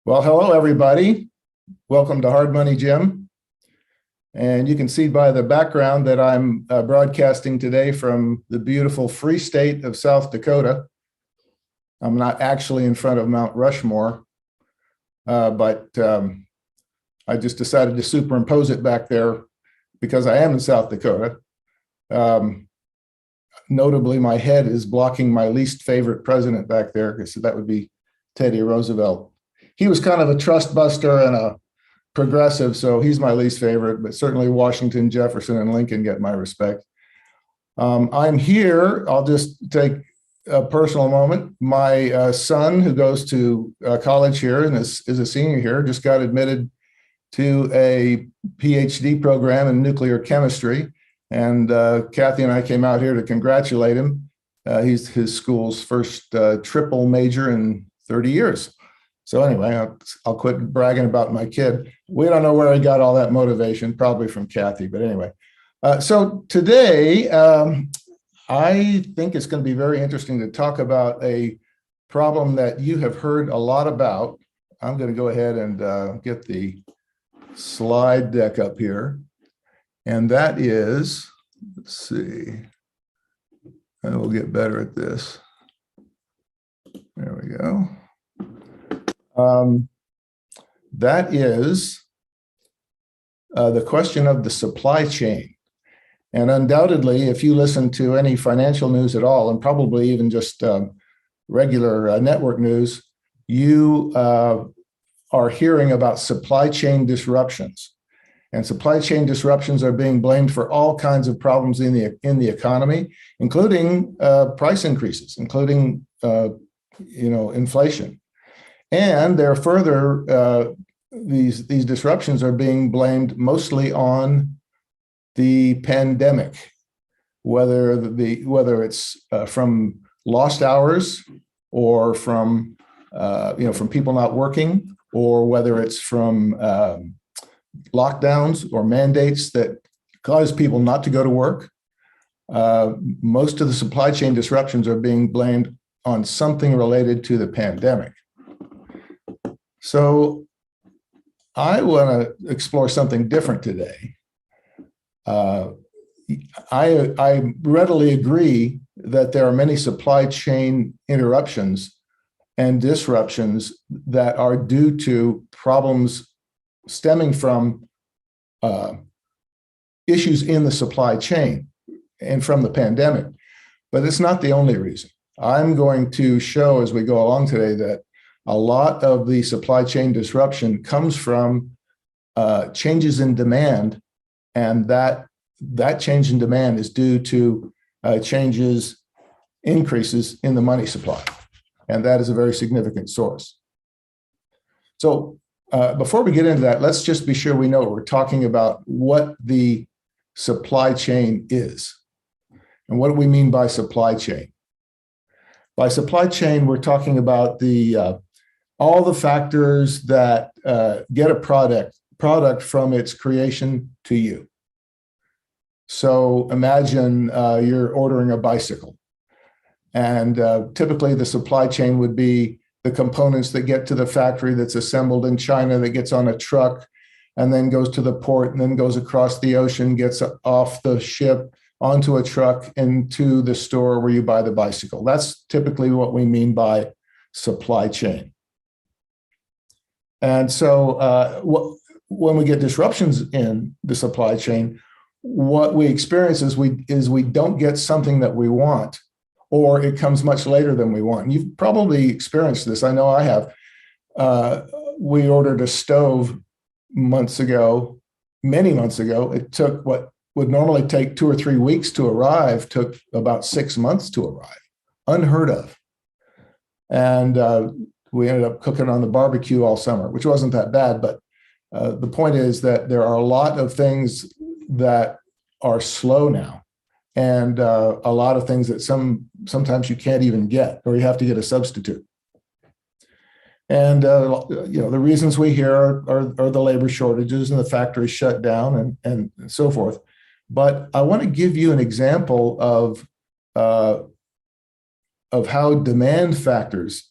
Well, hello, everybody. Welcome to Hard Money Jim. And you can see by the background that I'm broadcasting today from the beautiful free state of South Dakota. I'm not actually in front of Mount Rushmore, but I just decided to superimpose it back there because I am in South Dakota. Notably, my head is blocking my least favorite president back there, so that would be Teddy Roosevelt. He was kind of a trust buster and a progressive, so he's my least favorite, but certainly Washington, Jefferson, and Lincoln get my respect. I'm here. I'll just take a personal moment. My son, who goes to college here and is a senior here, just got admitted to a PhD program in nuclear chemistry. And Kathy and I came out here to congratulate him. He's his school's first triple major in 30 years. So anyway, I'll quit bragging about my kid. We don't know where he got all that motivation, probably from Kathy, but anyway. So today, I think it's going to be very interesting to talk about a problem that you have heard a lot about. I'm going to go ahead and get the slide deck up here. And that is, let's see, I will get better at this. There we go. That is the question of the supply chain. And undoubtedly, if you listen to any financial news at all, and probably even just regular network news, you are hearing about supply chain disruptions. And supply chain disruptions are being blamed for all kinds of problems in the economy, including price increases, including inflation. And there are further, these disruptions are being blamed mostly on the pandemic, whether it's from lost hours or from people not working, or whether it's from lockdowns or mandates that cause people not to go to work. Most of the supply chain disruptions are being blamed on something related to the pandemic. So I want to explore something different today. I readily agree that there are many supply chain interruptions and disruptions that are due to problems stemming from issues in the supply chain and from the pandemic. But it's not the only reason. I'm going to show as we go along today that a lot of the supply chain disruption comes from changes in demand, and that change in demand is due to increases in the money supply, and that is a very significant source. So before we get into that, let's just be sure we know we're talking about what the supply chain is. And what do we mean by supply chain? By supply chain, we're talking about all the factors that get a product from its creation to you. So imagine you're ordering a bicycle, and typically the supply chain would be the components that get to the factory that's assembled in China, that gets on a truck and then goes to the port and then goes across the ocean, gets off the ship onto a truck and to the store where you buy the bicycle. That's typically what we mean by supply chain. And so when we get disruptions in the supply chain, what we experience is we don't get something that we want, or it comes much later than we want. And you've probably experienced this. I know I have. We ordered a stove many months ago. It took what would normally take 2 or 3 weeks to arrive, took about 6 months to arrive. Unheard of. And we ended up cooking on the barbecue all summer, which wasn't that bad. But the point is that there are a lot of things that are slow now, and a lot of things that sometimes you can't even get, or you have to get a substitute. And the reasons we hear are the labor shortages and the factories shut down and so forth. But I want to give you an example of how demand factors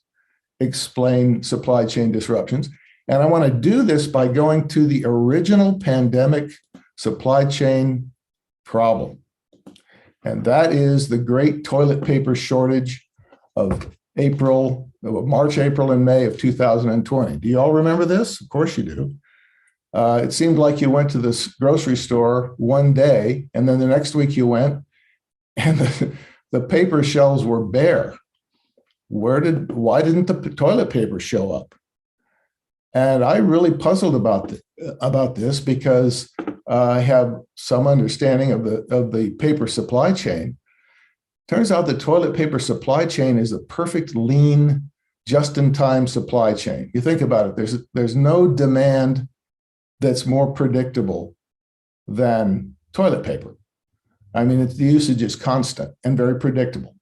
explain supply chain disruptions. And I want to do this by going to the original pandemic supply chain problem. And that is the great toilet paper shortage of March, April, and May of 2020. Do you all remember this? Of course you do. It seemed like you went to this grocery store one day, and then the next week you went, and the paper shelves were bare. Why didn't the toilet paper show up? And I really puzzled about this because I have some understanding of the paper supply chain. Turns out the toilet paper supply chain is a perfect lean, just-in-time supply chain. You think about it, there's no demand that's more predictable than toilet paper. I mean, the usage is constant and very predictable.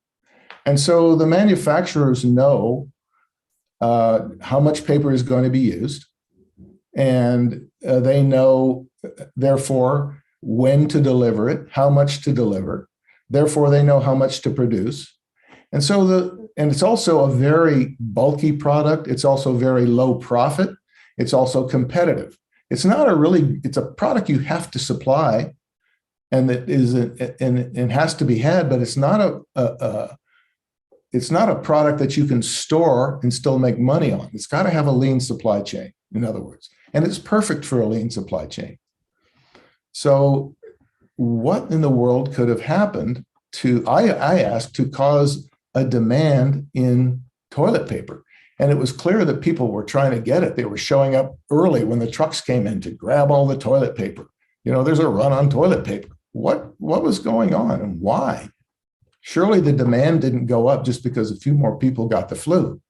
And so the manufacturers know how much paper is going to be used, and they know, therefore, when to deliver it, how much to deliver. Therefore, they know how much to produce. And so it's also a very bulky product. It's also very low profit. It's also competitive. It's a product you have to supply, and that is and has to be had, but it's not a product that you can store and still make money on. It's got to have a lean supply chain, in other words, and it's perfect for a lean supply chain. So what in the world could have happened I asked, to cause a demand in toilet paper? And it was clear that people were trying to get it. They were showing up early when the trucks came in to grab all the toilet paper. There's a run on toilet paper. What was going on and why? Surely the demand didn't go up just because a few more people got the flu.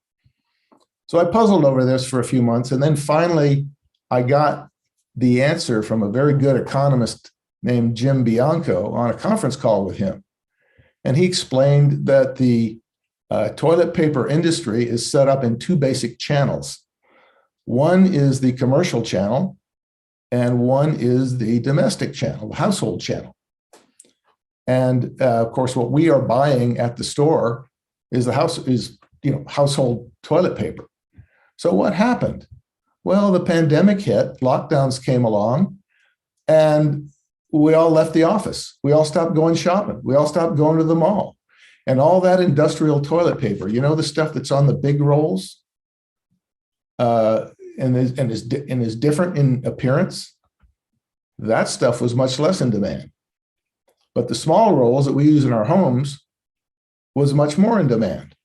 So I puzzled over this for a few months, and then finally I got the answer from a very good economist named Jim Bianco on a conference call with him. And he explained that the toilet paper industry is set up in two basic channels. One is the commercial channel, and one is the domestic channel, the household channel. And of course, what we are buying at the store is household toilet paper. So what happened? Well, the pandemic hit, lockdowns came along, and we all left the office. We all stopped going shopping. We all stopped going to the mall. And all that industrial toilet paper, the stuff that's on the big rolls, and is different in appearance, that stuff was much less in demand. But the small rolls that we use in our homes was much more in demand.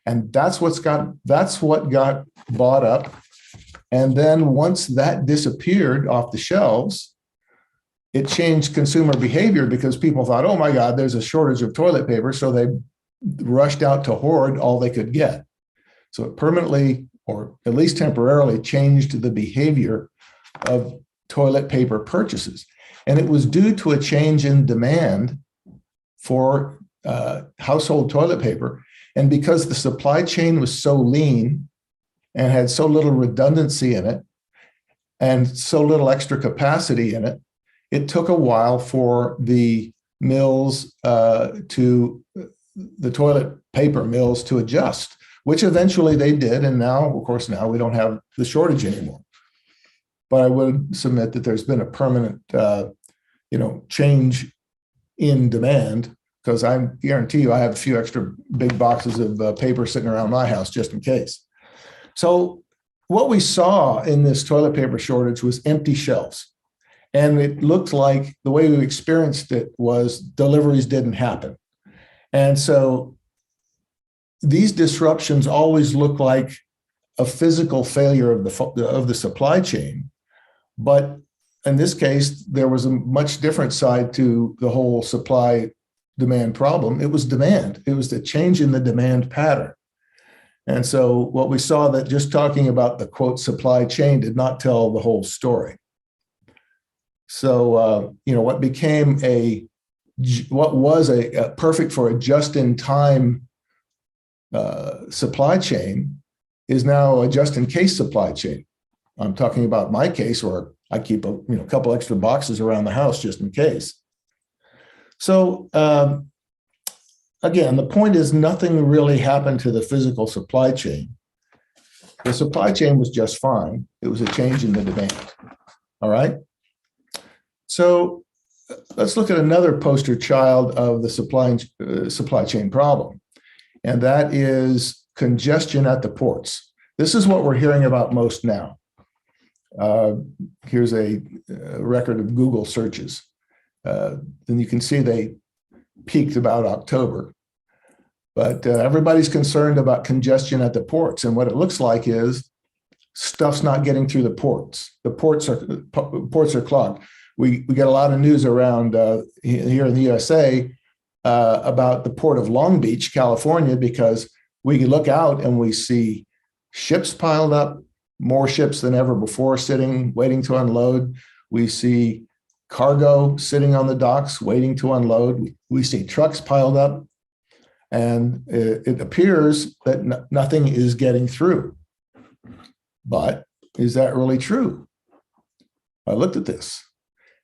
And that's what got bought up. And then once that disappeared off the shelves, it changed consumer behavior, because people thought, oh my God, there's a shortage of toilet paper. So they rushed out to hoard all they could get. So it permanently, or at least temporarily, changed the behavior of toilet paper purchases. And it was due to a change in demand for household toilet paper. And because the supply chain was so lean and had so little redundancy in it and so little extra capacity in it, it took a while for the toilet paper mills to adjust, which eventually they did. And now we don't have the shortage anymore. But I would submit that there's been a permanent, change in demand, because I guarantee you I have a few extra big boxes of paper sitting around my house just in case. So what we saw in this toilet paper shortage was empty shelves. And it looked like the way we experienced it was deliveries didn't happen. And so these disruptions always look like a physical failure of the supply chain. But in this case, there was a much different side to the whole supply demand problem. It was demand. It was the change in the demand pattern. And so what we saw, that just talking about the quote supply chain did not tell the whole story. So, what was a perfect for a just-in-time supply chain is now a just-in-case supply chain. I'm talking about my case, where I keep a couple extra boxes around the house just in case. So again, the point is nothing really happened to the physical supply chain. The supply chain was just fine. It was a change in the demand. All right. So let's look at another poster child of the supply chain problem, and that is congestion at the ports. This is what we're hearing about most now. Here's a record of Google searches. Then you can see they peaked about October. But everybody's concerned about congestion at the ports. And what it looks like is stuff's not getting through the ports. The ports are clogged. We get a lot of news around here in the USA about the port of Long Beach, California, because we look out and we see ships piled up, more ships than ever before sitting, waiting to unload. We see cargo sitting on the docks, waiting to unload. We see trucks piled up. And it appears that nothing is getting through. But is that really true? I looked at this,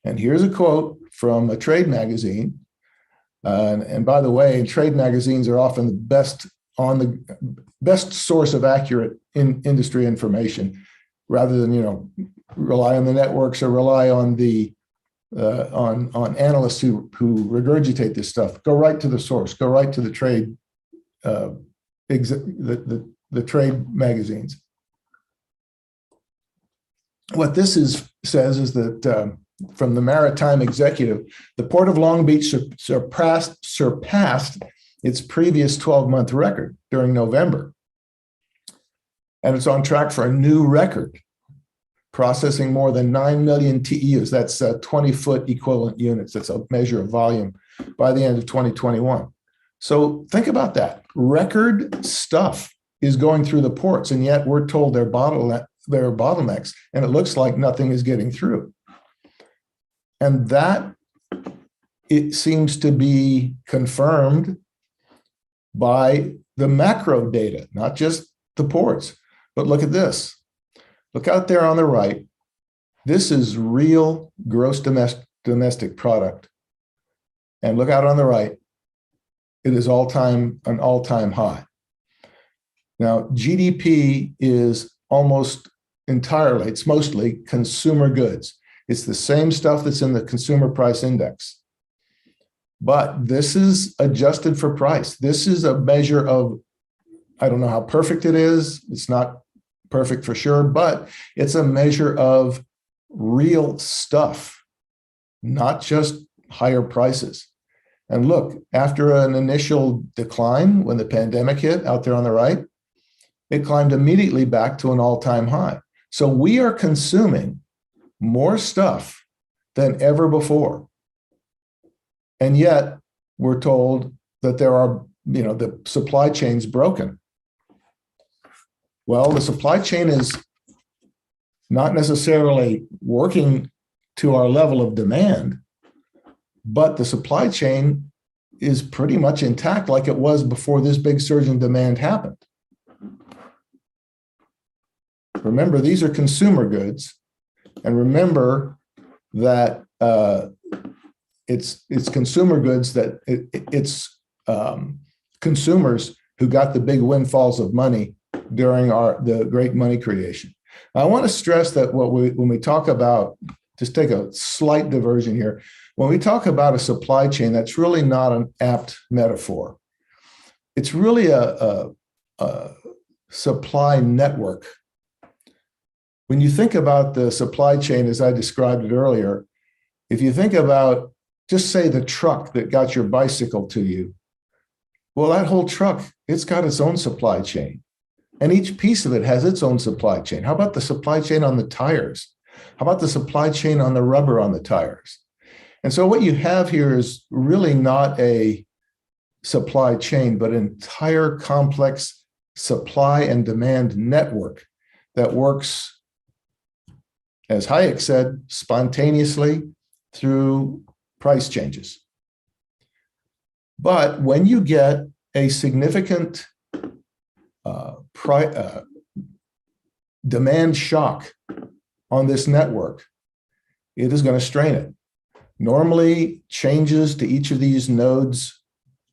and here's a quote from a trade magazine. And by the way, trade magazines are often the best source of accurate industry information, rather than rely on the networks or rely on the on analysts who regurgitate this stuff. Go right to the source. Go right to the trade the trade magazines. What this says is that from the Maritime Executive, the Port of Long Beach surpassed its previous 12-month record during November, and it's on track for a new record, processing more than 9 million TEUs. That's 20-foot equivalent units. That's a measure of volume by the end of 2021. So think about that. Record stuff is going through the ports, and yet we're told they're bottlenecks, and it looks like nothing is getting through. And that, it seems to be confirmed by the macro data, not just the ports. But look at this. Look out there on the right. This is real gross domestic product. And look out on the right. It is an all-time high. Now, GDP is almost entirely, it's mostly consumer goods. It's the same stuff that's in the consumer price index. But this is adjusted for price. This is a measure of, I don't know how perfect it is. It's not perfect for sure, but it's a measure of real stuff, not just higher prices. And look, after an initial decline, when the pandemic hit out there on the right, it climbed immediately back to an all-time high. So we are consuming more stuff than ever before. And yet we're told that there are, the supply chain's broken. Well, the supply chain is not necessarily working to our level of demand, but the supply chain is pretty much intact like it was before this big surge in demand happened. Remember, these are consumer goods, and remember that it's consumer goods that it's consumers who got the big windfalls of money during the great money creation. Now, I want to stress that when we talk about, just take a slight diversion here, when we talk about a supply chain, that's really not an apt metaphor. It's really a supply network. When you think about the supply chain, as I described it earlier, if you think about, just say, the truck that got your bicycle to you, well, that whole truck, it's got its own supply chain. And each piece of it has its own supply chain. How about the supply chain on the tires? How about the supply chain on the rubber on the tires? And so what you have here is really not a supply chain, but an entire complex supply and demand network that works, as Hayek said, spontaneously through price changes. But when you get a significant demand shock on this network, it is going to strain it. Normally, changes to each of these nodes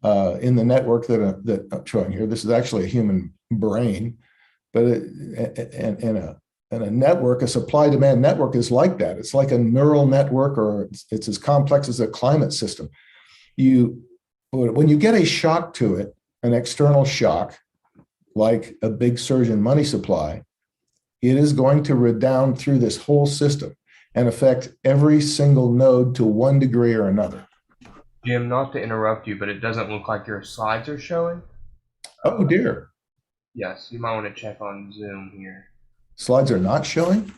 in the network that I'm showing here, this is actually a human brain, But in a network, a supply-demand network is like that. It's like a neural network, or it's as complex as a climate system. When you get a shock to it, an external shock, like a big surge in money supply, it is going to redound through this whole system and affect every single node to one degree or another. Jim, not to interrupt you, but it doesn't look like your slides are showing. Oh dear. Yes, you might want to check on Zoom here. Slides are not showing?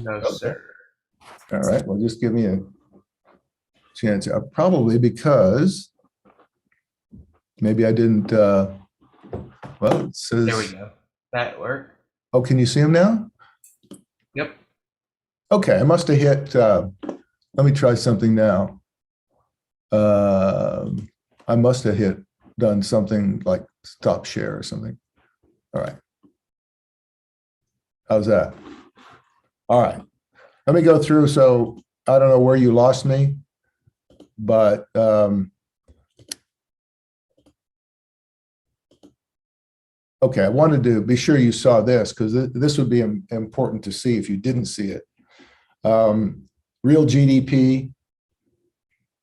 No, Okay. sir. All right, well, just give me a chance. Probably because maybe I didn't, well, it says. There we go. That worked. Oh, can you see them now? Yep. Okay, I must have hit, let me try something now. I must have done something like stop share or something. All right. How's that? All right. Let me go through. So I don't know where you lost me, but okay, I wanted to be sure you saw this because this would be important to see if you didn't see it. Real GDP,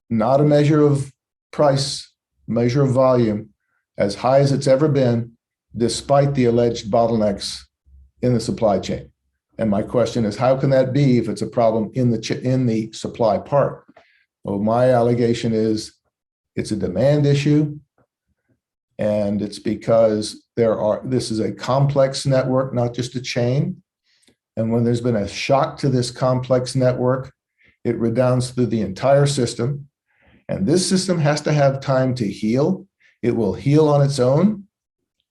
not a measure of price, measure of volume, as high as it's ever been, despite the alleged bottlenecks in the supply chain. And my question is, how can that be if it's a problem in the supply part? Well, my allegation is it's a demand issue, and it's because this is a complex network, not just a chain. And when there's been a shock to this complex network, it redounds through the entire system. And this system has to have time to heal. It will heal on its own,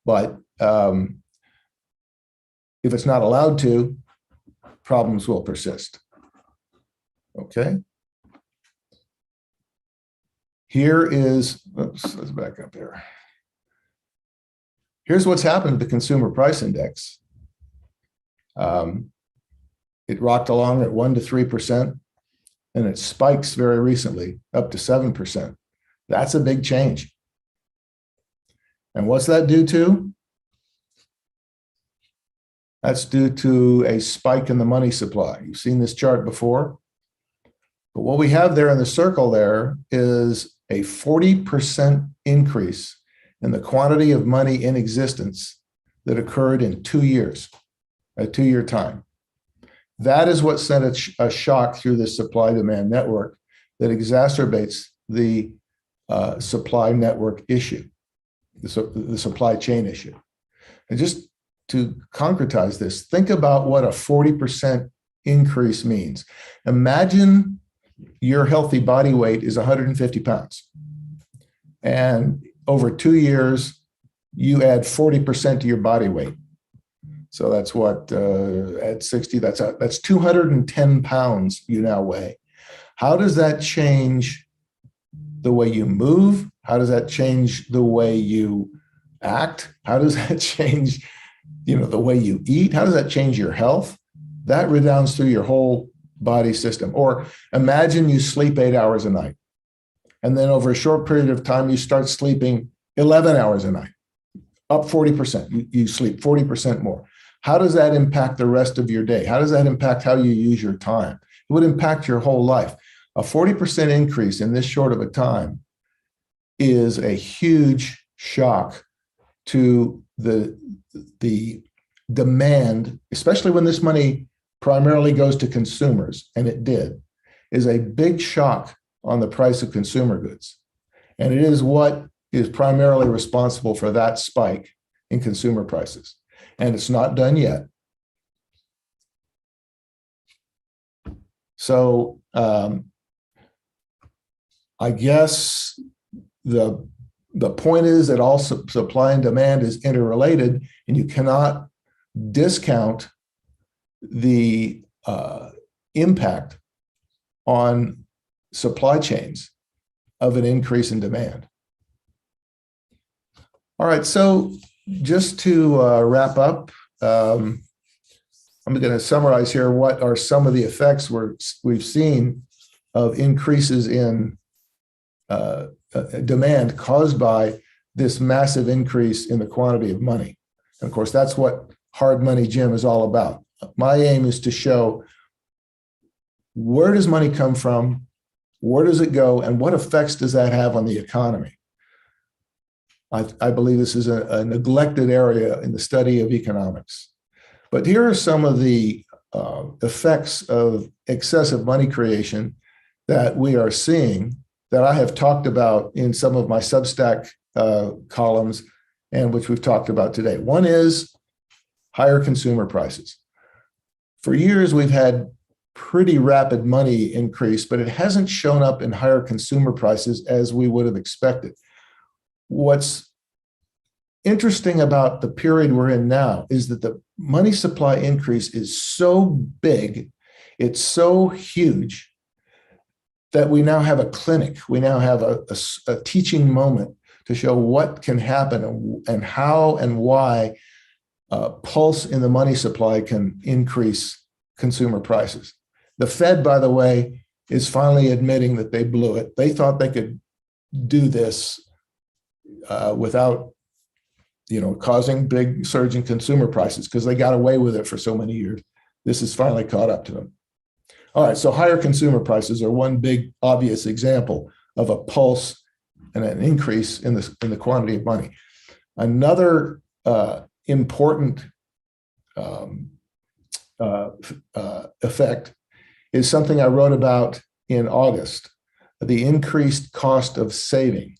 but if it's not allowed to, problems will persist. Okay. Here is, oops, let's back up here. Here's what's happened to the consumer price index. It rocked along at 1 to 3%, and it spikes very recently up to 7%. That's a big change. And what's that due to? That's due to a spike in the money supply. You've seen this chart before. But what we have there in the circle there is a 40% increase in the quantity of money in existence that occurred in 2 years, a 2-year time. That is what sent a shock through this supply-demand network that exacerbates the supply network issue, the supply chain issue. And just to concretize this, think about what a 40% increase means. Imagine your healthy body weight is 150 pounds. And over 2 years, you add 40% to your body weight. So that's what, at 60, that's 210 pounds you now weigh. How does that change the way you move? How does that change the way you act? How does that change, the way you eat? How does that change your health? That redounds through your whole body system. Or imagine you sleep 8 hours a night, and then over a short period of time, you start sleeping 11 hours a night, up 40%. You sleep 40% more. How does that impact the rest of your day? How does that impact how you use your time? It would impact your whole life. A 40% increase in this short of a time is a huge shock to the demand, especially when this money primarily goes to consumers, and it did, is a big shock on the price of consumer goods. And it is what is primarily responsible for that spike in consumer prices. And it's not done yet. So I guess the point is that all supply and demand is interrelated, and you cannot discount the impact on supply chains of an increase in demand. All right, so just to wrap up, I'm going to summarize here what are some of the effects we've seen of increases in demand caused by this massive increase in the quantity of money. And of course, that's what Hard Money Jim is all about. My aim is to show where does money come from, where does it go, and what effects does that have on the economy? I believe this is a neglected area in the study of economics. But here are some of the effects of excessive money creation that we are seeing that I have talked about in some of my Substack columns and which we've talked about today. One is higher consumer prices. For years, we've had pretty rapid money increase, but it hasn't shown up in higher consumer prices as we would have expected. What's interesting about the period we're in now is that the money supply increase is so big, it's so huge, that we now have a clinic. We now have a teaching moment to show what can happen and how and why pulse in the money supply can increase consumer prices. The Fed, by the way, is finally admitting that they blew it. They thought they could do this without, causing big surge in consumer prices because they got away with it for so many years. This has finally caught up to them. All right, so higher consumer prices are one big obvious example of a pulse and an increase in the quantity of money. Another important effect is something I wrote about in August, the increased cost of saving.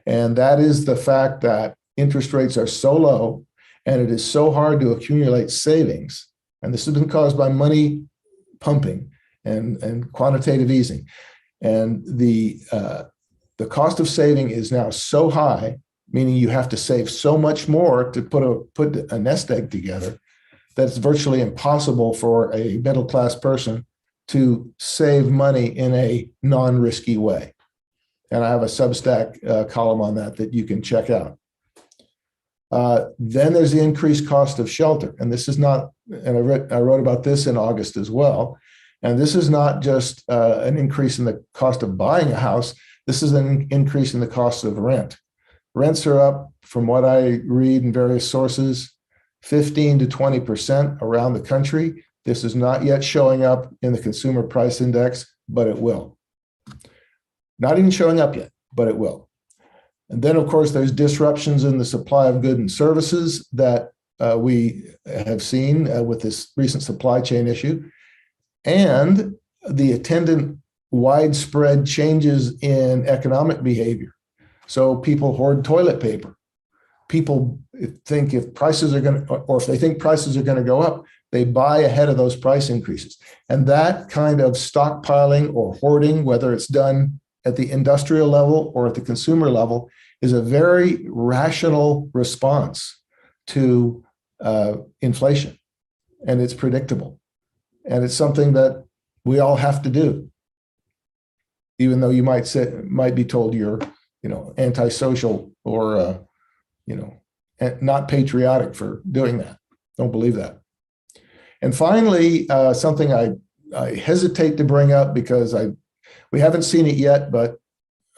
And that is the fact that interest rates are so low and it is so hard to accumulate savings. And this has been caused by money pumping and quantitative easing. And the cost of saving is now so high, meaning you have to save so much more to put a nest egg together, that it's virtually impossible for a middle-class person to save money in a non-risky way. And I have a Substack column on that you can check out. Then there's the increased cost of shelter. And this is not, and I wrote about this in August as well. And this is not just an increase in the cost of buying a house. This is an increase in the cost of rent. Rents are up, from what I read in various sources, 15 to 20% around the country. This is not yet showing up in the consumer price index, but it will. Not even showing up yet, but it will. And then, of course, there's disruptions in the supply of goods and services that we have seen with this recent supply chain issue, and the attendant widespread changes in economic behavior. So people hoard toilet paper. People think if prices are going to, or if they think prices are going to go up, they buy ahead of those price increases. And that kind of stockpiling or hoarding, whether it's done at the industrial level or at the consumer level, is a very rational response to inflation. And it's predictable. And it's something that we all have to do, even though you might be told you're, antisocial or, not patriotic for doing that. Don't believe that. And finally, something I hesitate to bring up because we haven't seen it yet, but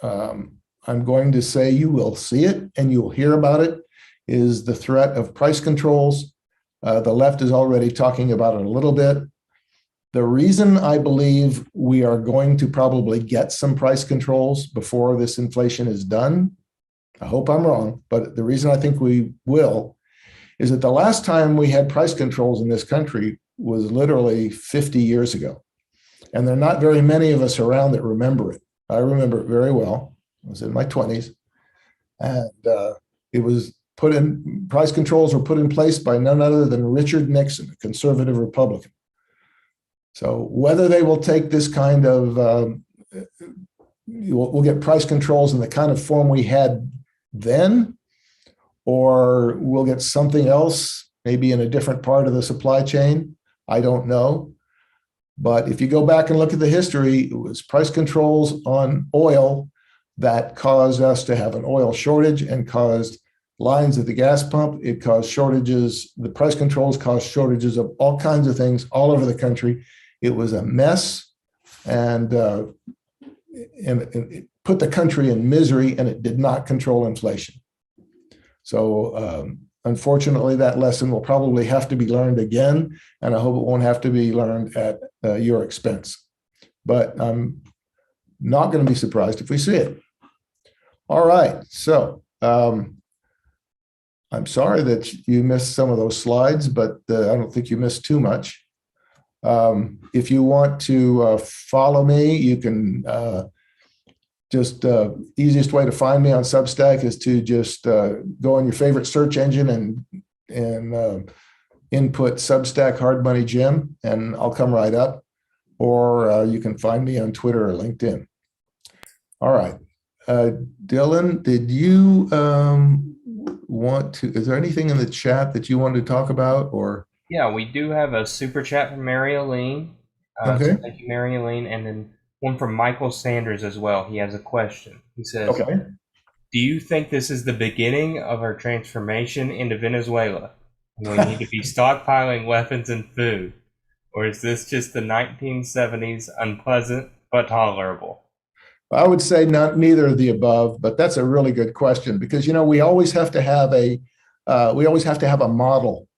I'm going to say you will see it and you will hear about it, is the threat of price controls. The left is already talking about it a little bit. The reason I believe we are going to probably get some price controls before this inflation is done, I hope I'm wrong, but the reason I think we will is that the last time we had price controls in this country was literally 50 years ago. And there are not very many of us around that remember it. I remember it very well. I was in my 20s. And it was price controls were put in place by none other than Richard Nixon, a conservative Republican. So whether they will take this kind of, we'll get price controls in the kind of form we had then, or we'll get something else, maybe in a different part of the supply chain, I don't know. But if you go back and look at the history, it was price controls on oil that caused us to have an oil shortage and caused lines at the gas pump. It caused shortages. The price controls caused shortages of all kinds of things all over the country. It was a mess, and it put the country in misery, and it did not control inflation. So unfortunately, that lesson will probably have to be learned again, and I hope it won't have to be learned at your expense. But I'm not going to be surprised if we see it. All right, so I'm sorry that you missed some of those slides, but I don't think you missed too much. If you want to follow me, you can easiest way to find me on Substack is to just go on your favorite search engine and input Substack Hard Money Jim, and I'll come right up. Or you can find me on Twitter or LinkedIn. All right. Dylan, did you is there anything in the chat that you wanted to talk about, or? Yeah, we do have a super chat from Mary Aline. Okay. So thank you, Mary Aline. And then one from Michael Sanders as well. He has a question. He says, okay. Do you think this is the beginning of our transformation into Venezuela? And we need to be stockpiling weapons and food? Or is this just the 1970s, unpleasant but tolerable? I would say neither of the above, but that's a really good question because we always have to have a model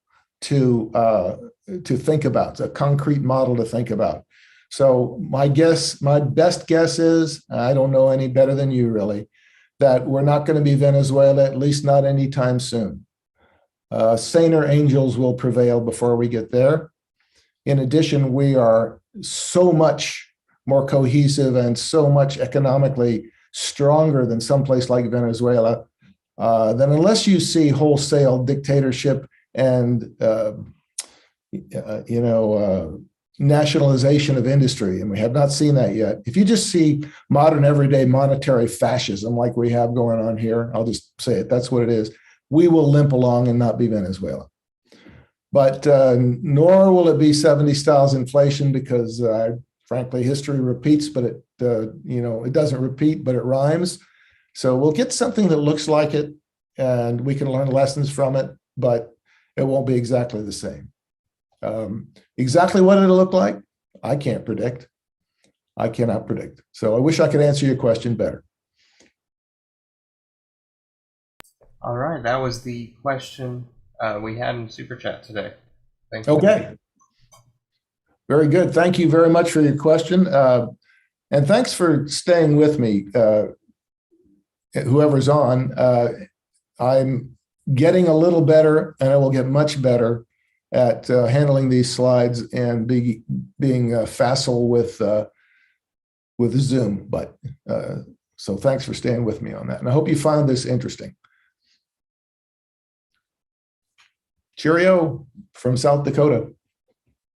to think about, a concrete model to think about. So my best guess is, I don't know any better than you really, that we're not going to be Venezuela, at least not anytime soon. Saner angels will prevail before we get there. In addition, we are so much more cohesive and so much economically stronger than someplace like Venezuela, then unless you see wholesale dictatorship and nationalization of industry, and we have not seen that yet. If you just see modern everyday monetary fascism like we have going on here, I'll just say it, that's what it is, we will limp along and not be Venezuela. But nor will it be 70 styles inflation because frankly, history repeats, but it doesn't repeat, but it rhymes. So we'll get something that looks like it, and we can learn lessons from it, but it won't be exactly the same. Exactly what it'll look like, I can't predict. I cannot predict. So I wish I could answer your question better. All right, that was the question we had in Super Chat today. Thanks. Okay. Very good. Thank you very much for your question. And thanks for staying with me, whoever's on. I'm getting a little better, and I will get much better at handling these slides and being facile with Zoom. But so thanks for staying with me on that. And I hope you found this interesting. Cheerio from South Dakota.